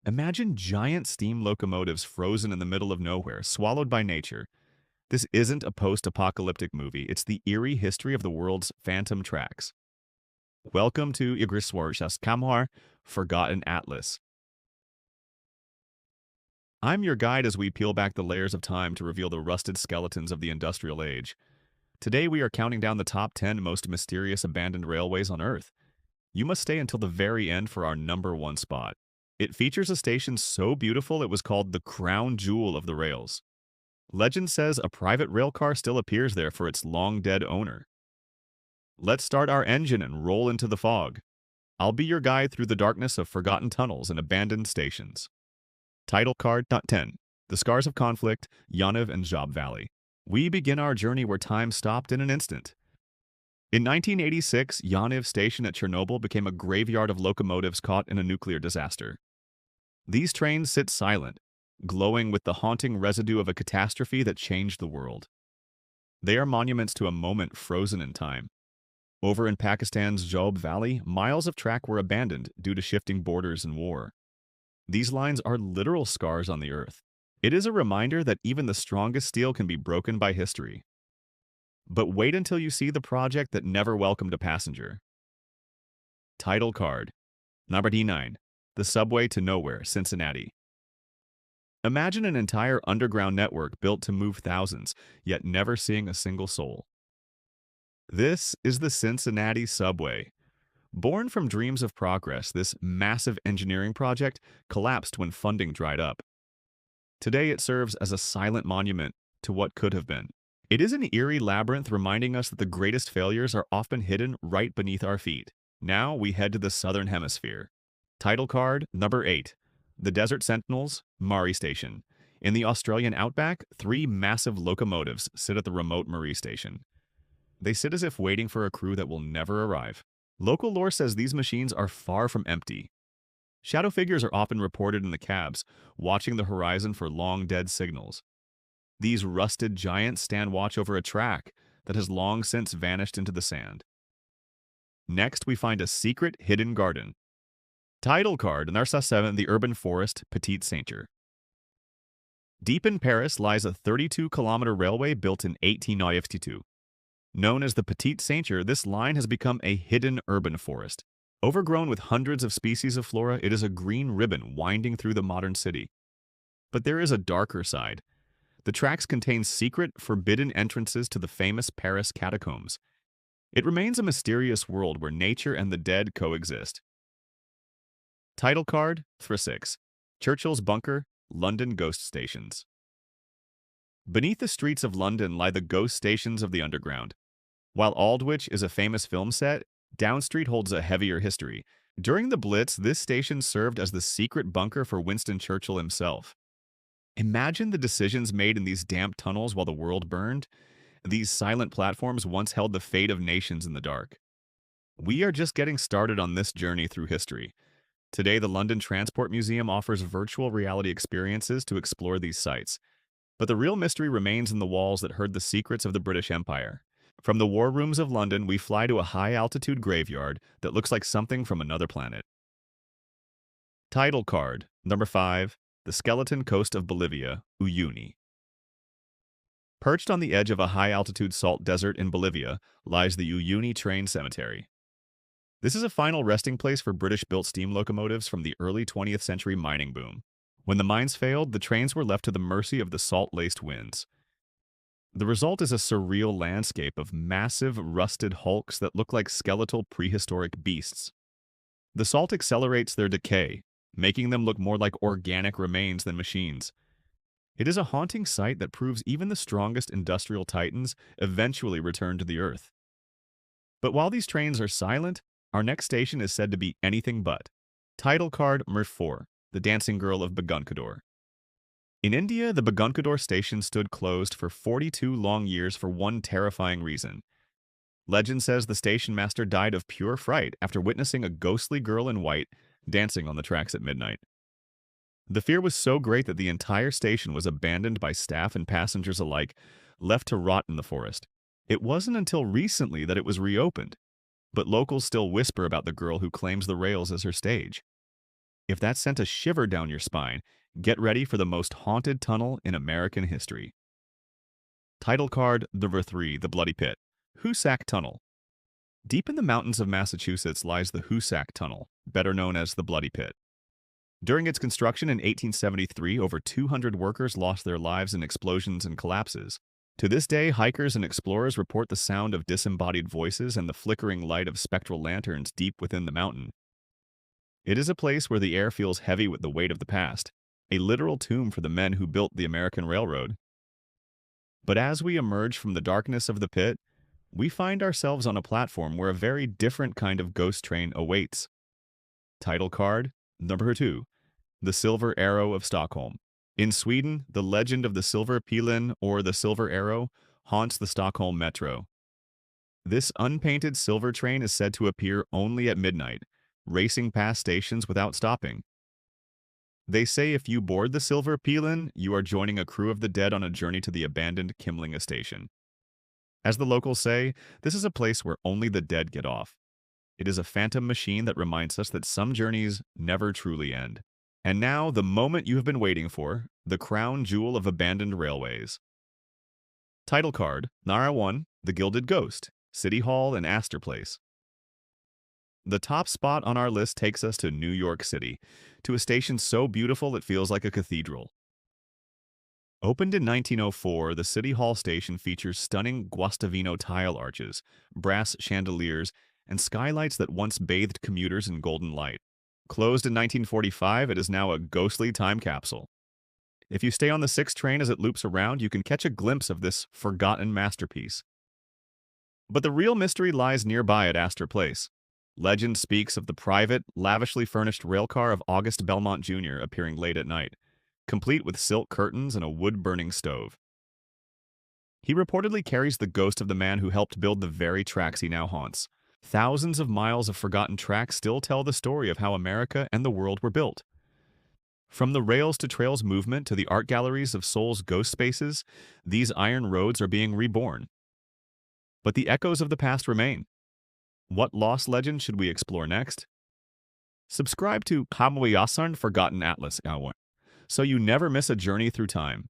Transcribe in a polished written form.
Imagine giant steam locomotives frozen in the middle of nowhere, swallowed by nature. This isn't a post-apocalyptic movie, it's the eerie history of the world's phantom tracks. Welcome to Igriswarshas Kamhar, Forgotten Atlas. I'm your guide as we peel back the layers of time to reveal the rusted skeletons of the industrial age. Today we are counting down the top 10 most mysterious abandoned railways on Earth. You must stay until the very end for our number one spot. It features a station so beautiful it was called the crown jewel of the rails. Legend says a private railcar still appears there for its long-dead owner. Let's start our engine and roll into the fog. I'll be your guide through the darkness of forgotten tunnels and abandoned stations. Title card. 10. The Scars of Conflict, Yaniv and Zhob Valley. We begin our journey where time stopped in an instant. In 1986, Yaniv Station at Chernobyl became a graveyard of locomotives caught in a nuclear disaster. These trains sit silent, glowing with the haunting residue of a catastrophe that changed the world. They are monuments to a moment frozen in time. Over in Pakistan's Zhob Valley, miles of track were abandoned due to shifting borders and war. These lines are literal scars on the earth. It is a reminder that even the strongest steel can be broken by history. But wait until you see the project that never welcomed a passenger. Title card. Number 9. The Subway to Nowhere, Cincinnati. Imagine an entire underground network built to move thousands, yet never seeing a single soul. This is the Cincinnati Subway. Born from dreams of progress, this massive engineering project collapsed when funding dried up. Today it serves as a silent monument to what could have been. It is an eerie labyrinth reminding us that the greatest failures are often hidden right beneath our feet. Now we head to the southern hemisphere. Title card. Number 8. The Desert Sentinels, Marree Station. In the Australian outback, 3 massive locomotives sit at the remote Marree Station. They sit as if waiting for a crew that will never arrive. Local lore says these machines are far from empty. Shadow figures are often reported in the cabs, watching the horizon for long-dead signals. These rusted giants stand watch over a track that has long since vanished into the sand. Next, we find a secret hidden garden. Title card. Narsa 7, the urban forest, Petite Sainture. Deep in Paris lies a 32-kilometer railway built in 1892. Known as the Petite Sainture, this line has become a hidden urban forest. Overgrown with hundreds of species of flora, it is a green ribbon winding through the modern city. But there is a darker side. The tracks contain secret, forbidden entrances to the famous Paris catacombs. It remains a mysterious world where nature and the dead coexist. Title card. 6. Churchill's Bunker, London Ghost Stations. Beneath the streets of London lie the ghost stations of the underground. While Aldwych is a famous film set, Down Street holds a heavier history. During the Blitz, this station served as the secret bunker for Winston Churchill himself. Imagine the decisions made in these damp tunnels while the world burned. These silent platforms once held the fate of nations in the dark. We are just getting started on this journey through history. Today, the London Transport Museum offers virtual reality experiences to explore these sites. But the real mystery remains in the walls that held the secrets of the British Empire. From the war rooms of London, we fly to a high-altitude graveyard that looks like something from another planet. Title card. Number 5. The Skeleton Coast of Bolivia, Uyuni. Perched on the edge of a high-altitude salt desert in Bolivia lies the Uyuni Train Cemetery. This is a final resting place for British-built steam locomotives from the early 20th century mining boom. When the mines failed, the trains were left to the mercy of the salt-laced winds. The result is a surreal landscape of massive, rusted hulks that look like skeletal prehistoric beasts. The salt accelerates their decay, making them look more like organic remains than machines. It is a haunting sight that proves even the strongest industrial titans eventually return to the earth. But while these trains are silent, our next station is said to be anything but. Title card. Marree 4, the Dancing Girl of Begunkodor. In India, the Begunkodor Station stood closed for 42 long years for one terrifying reason. Legend says the station master died of pure fright after witnessing a ghostly girl in white dancing on the tracks at midnight. The fear was so great that the entire station was abandoned by staff and passengers alike, left to rot in the forest. It wasn't until recently that it was reopened, but locals still whisper about the girl who claims the rails as her stage. If that sent a shiver down your spine, get ready for the most haunted tunnel in American history. Title card Number 3, The Bloody Pit. Hoosac Tunnel. Deep in the mountains of Massachusetts lies the Hoosac Tunnel, better known as the Bloody Pit. During its construction in 1873, over 200 workers lost their lives in explosions and collapses. To this day, hikers and explorers report the sound of disembodied voices and the flickering light of spectral lanterns deep within the mountain. It is a place where the air feels heavy with the weight of the past, a literal tomb for the men who built the American railroad. But as we emerge from the darkness of the pit, we find ourselves on a platform where a very different kind of ghost train awaits. Title card Number 2, The Silver Arrow of Stockholm. In Sweden, the legend of the Silver Pilen, or the Silver Arrow, haunts the Stockholm metro. This unpainted silver train is said to appear only at midnight, racing past stations without stopping. They say if you board the Silver Pilen, you are joining a crew of the dead on a journey to the abandoned Kimlinga station. As the locals say, this is a place where only the dead get off. It is a phantom machine that reminds us that some journeys never truly end. And now, the moment you have been waiting for, the crown jewel of abandoned railways. Title card, Nara 1, The Gilded Ghost, City Hall and Astor Place. The top spot on our list takes us to New York City, to a station so beautiful it feels like a cathedral. Opened in 1904, the City Hall station features stunning Guastavino tile arches, brass chandeliers, and skylights that once bathed commuters in golden light. Closed in 1945, it is now a ghostly time capsule. If you stay on the 6 train as it loops around, you can catch a glimpse of this forgotten masterpiece. But the real mystery lies nearby at Astor Place. Legend speaks of the private, lavishly furnished railcar of August Belmont Jr. appearing late at night, complete with silk curtains and a wood-burning stove. He reportedly carries the ghost of the man who helped build the very tracks he now haunts. Thousands of miles of forgotten tracks still tell the story of how America and the world were built. From the Rails to Trails movement to the art galleries of Seoul's ghost spaces, these iron roads are being reborn. But the echoes of the past remain. What lost legend should we explore next? Subscribe to Kamwayasarn Forgotten Atlas, so you never miss a journey through time.